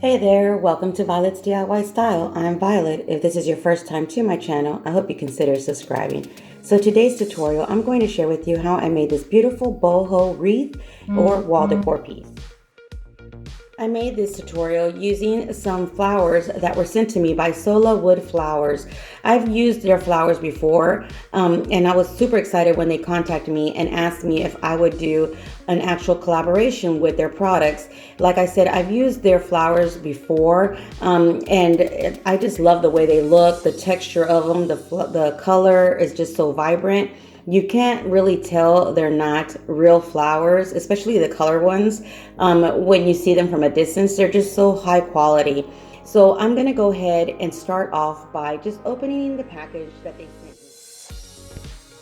Hey there, welcome to Violet's DIY Style. I'm Violet. If this is your first time to my channel, I hope you consider subscribing. So today's tutorial, I'm going to share with you how I made this beautiful boho wreath or wall decor piece. I made this tutorial using some flowers that were sent to me by Sola Wood Flowers. I've used their flowers before, and I was super excited when they contacted me and asked me if I would do an actual collaboration with their products. Like I said, I've used their flowers before, and I just love the way they look, the texture of them, the color is just so vibrant. You can't really tell they're not real flowers, especially the color ones. When you see them from a distance, they're just so high quality. So I'm gonna go ahead and start off by just opening the package that they sent me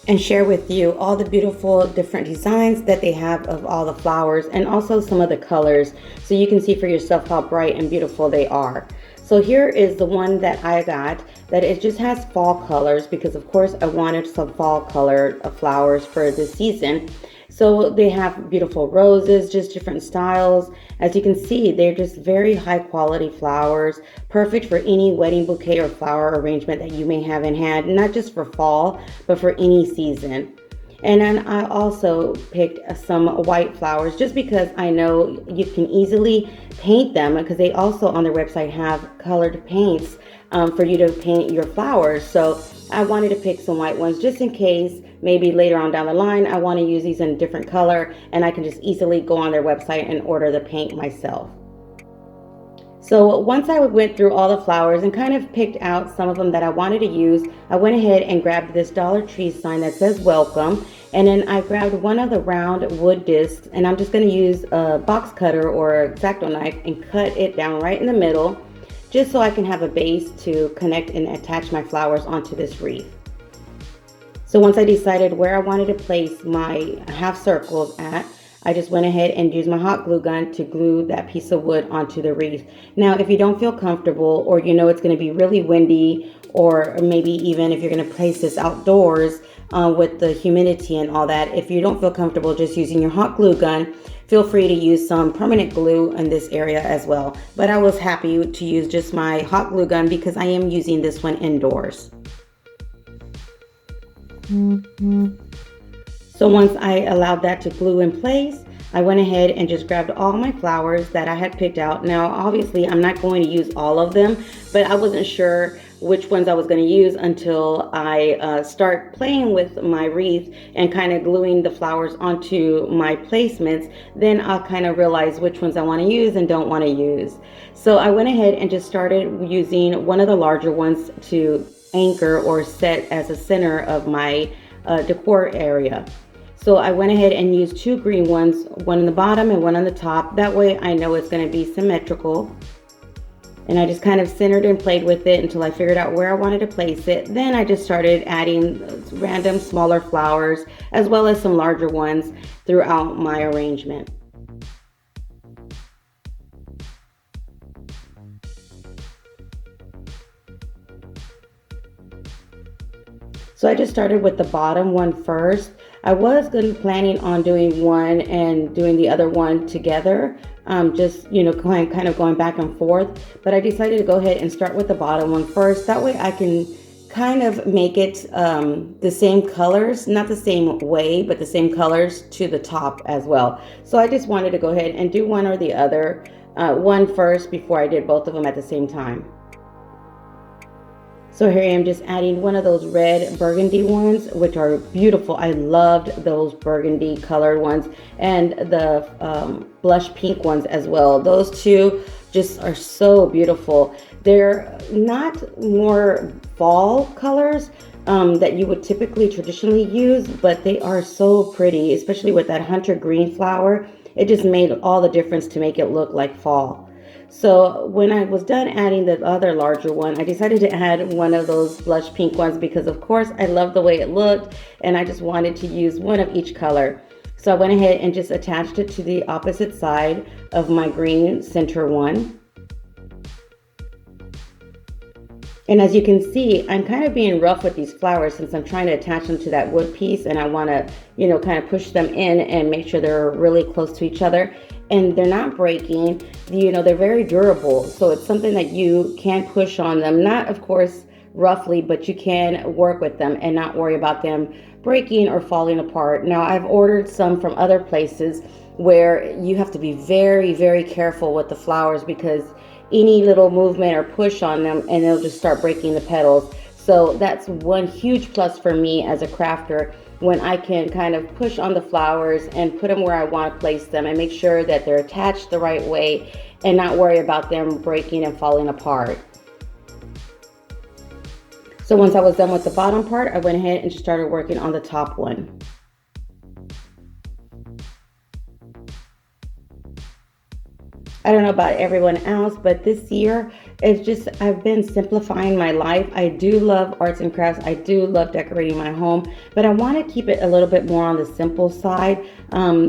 and share with you all the beautiful different designs that they have of all the flowers and also some of the colors, so you can see for yourself how bright and beautiful they are. So here is the one that I got, that it just has fall colors because of course I wanted some fall color flowers for this season. So they have beautiful roses, just different styles. As you can see, they're just very high quality flowers, perfect for any wedding bouquet or flower arrangement that you may have in hand, not just for fall, but for any season. And then I also picked some white flowers just because I know you can easily paint them, because they also on their website have colored paints for you to paint your flowers. So I wanted to pick some white ones just in case maybe later on down the line I want to use these in a different color, and I can just easily go on their website and order the paint myself. So once I went through all the flowers and kind of picked out some of them that I wanted to use, I went ahead and grabbed this Dollar Tree sign that says welcome. And then I grabbed one of the round wood discs, and I'm just going to use a box cutter or X-Acto knife and cut it down right in the middle, just so I can have a base to connect and attach my flowers onto this wreath. So once I decided where I wanted to place my half circles at, I just went ahead and used my hot glue gun to glue that piece of wood onto the wreath. Now, if you don't feel comfortable, or you know it's going to be really windy, or maybe even if you're going to place this outdoors with the humidity and all that, if you don't feel comfortable just using your hot glue gun, feel free to use some permanent glue in this area as well. But I was happy to use just my hot glue gun because I am using this one indoors. So once I allowed that to glue in place, I went ahead and just grabbed all my flowers that I had picked out. Now, obviously, I'm not going to use all of them, but I wasn't sure which ones I was going to use until I start playing with my wreath and kind of gluing the flowers onto my placements. Then I'll kind of realize which ones I want to use and don't want to use. So I went ahead and just started using one of the larger ones to anchor or set as a center of my decor area. So I went ahead and used two green ones, one on the bottom and one on the top. That way I know it's going to be symmetrical. And I just kind of centered and played with it until I figured out where I wanted to place it. Then I just started adding random smaller flowers as well as some larger ones throughout my arrangement. So I just started with the bottom one first. I was planning on doing one and doing the other one together, just kind of going back and forth, but I decided to go ahead and start with the bottom one first. That way I can kind of make it the same colors, not the same way, but the same colors to the top as well. So I just wanted to go ahead and do one or the other, one first before I did both of them at the same time. So here I am just adding one of those red burgundy ones, which are beautiful. I loved those burgundy colored ones, and the blush pink ones as well. Those two just are so beautiful. They're not more fall colors that you would typically traditionally use, but they are so pretty, especially with that hunter green flower. It just made all the difference to make it look like fall. So when I was done adding the other larger one, I decided to add one of those blush pink ones because of course I love the way it looked and I just wanted to use one of each color. So I went ahead and just attached it to the opposite side of my green center one. And as you can see, I'm kind of being rough with these flowers since I'm trying to attach them to that wood piece, and I want to, kind of push them in and make sure they're really close to each other. and they're not breaking. You know, they're very durable, so it's something that you can push on them, not of course roughly, but you can work with them and not worry about them breaking or falling apart. Now, I've ordered some from other places where you have to be very, very careful with the flowers, because any little movement or push on them and they'll just start breaking the petals. So that's one huge plus for me as a crafter, when I can kind of push on the flowers and put them where I want to place them and make sure that they're attached the right way and not worry about them breaking and falling apart. So once I was done with the bottom part, I went ahead and started working on the top one. I don't know about everyone else, but this year it's just, I've been simplifying my life. I do love arts and crafts. I do love decorating my home, but I want to keep it a little bit more on the simple side,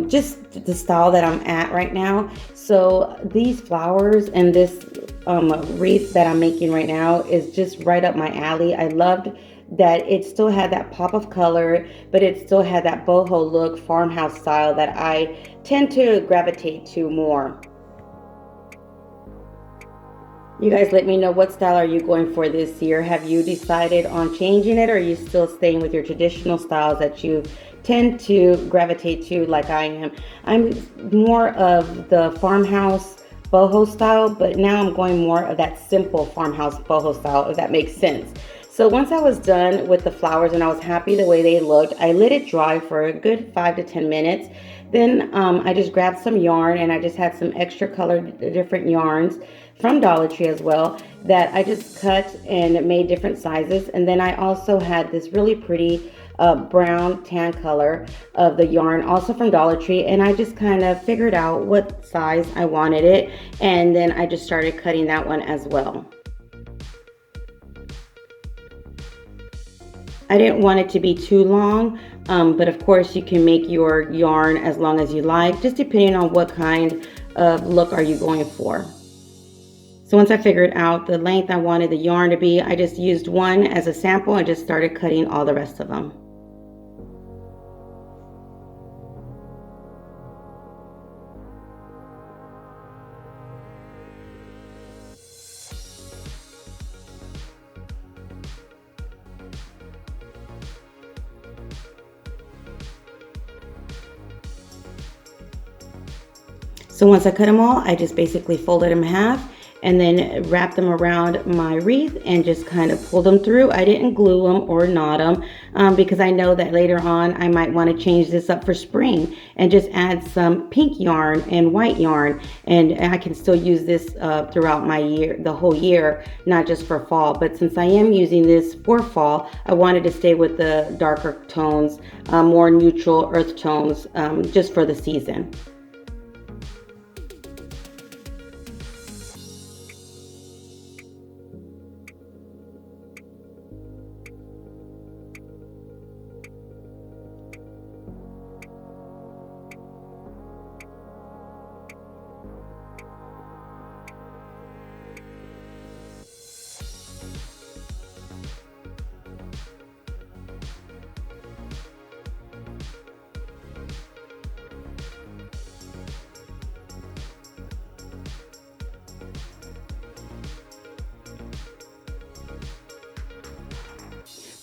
just the style that I'm at right now. So these flowers and this wreath that I'm making right now is just right up my alley. I loved that it still had that pop of color, but it still had that boho look, farmhouse style that I tend to gravitate to more. You guys let me know, what style are you going for this year? Have you decided on changing it, or are you still staying with your traditional styles that you tend to gravitate to like I am? I'm more of the farmhouse boho style, but now I'm going more of that simple farmhouse boho style, if that makes sense. So once I was done with the flowers and I was happy the way they looked, I let it dry for a good 5 to 10 minutes. Then I just grabbed some yarn, and I just had some extra colored different yarns from Dollar Tree as well, that I just cut and made different sizes. And then I also had this really pretty brown tan color of the yarn, also from Dollar Tree, and I just kind of figured out what size I wanted it, and then I just started cutting that one as well. I didn't want it to be too long, but of course you can make your yarn as long as you like, just depending on what kind of look are you going for. So once I figured out the length I wanted the yarn to be, I just used one as a sample and just started cutting all the rest of them. So once I cut them all, I just basically folded them in half and then wrapped them around my wreath and just kind of pulled them through. I didn't glue them or knot them because I know that later on I might want to change this up for spring and just add some pink yarn and white yarn, and I can still use this throughout my year, the whole year, not just for fall. But since I am using this for fall, I wanted to stay with the darker tones, more neutral earth tones, just for the season.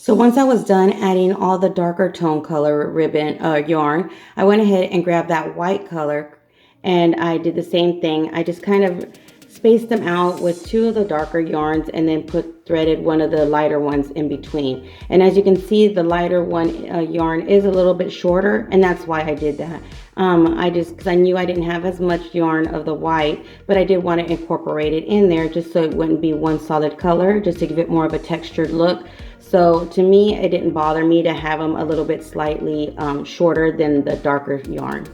So once I was done adding all the darker tone color ribbon yarn, I went ahead and grabbed that white color and I did the same thing. I just kind of spaced them out with two of the darker yarns and then threaded one of the lighter ones in between. And as you can see, the lighter one yarn is a little bit shorter, and that's why I did that. Because I knew I didn't have as much yarn of the white, but I did want to incorporate it in there just so it wouldn't be one solid color, just to give it more of a textured look. So to me, it didn't bother me to have them a little bit slightly shorter than the darker yarn.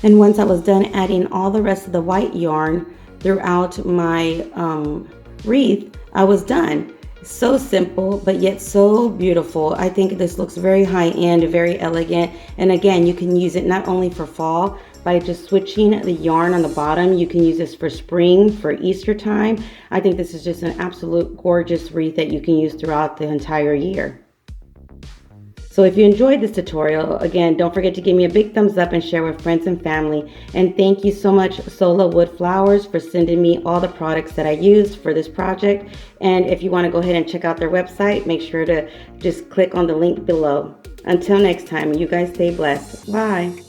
And once I was done adding all the rest of the white yarn throughout my wreath, I was done. So simple, but yet so beautiful. I think this looks very high-end, very elegant. And again, you can use it not only for fall, by just switching the yarn on the bottom. You can use this for spring, for Easter time. I think this is just an absolute gorgeous wreath that you can use throughout the entire year. So if you enjoyed this tutorial, again, don't forget to give me a big thumbs up and share with friends and family. And thank you so much, Sola Wood Flowers, for sending me all the products that I used for this project. And if you want to go ahead and check out their website, make sure to just click on the link below. Until next time, you guys stay blessed. Bye.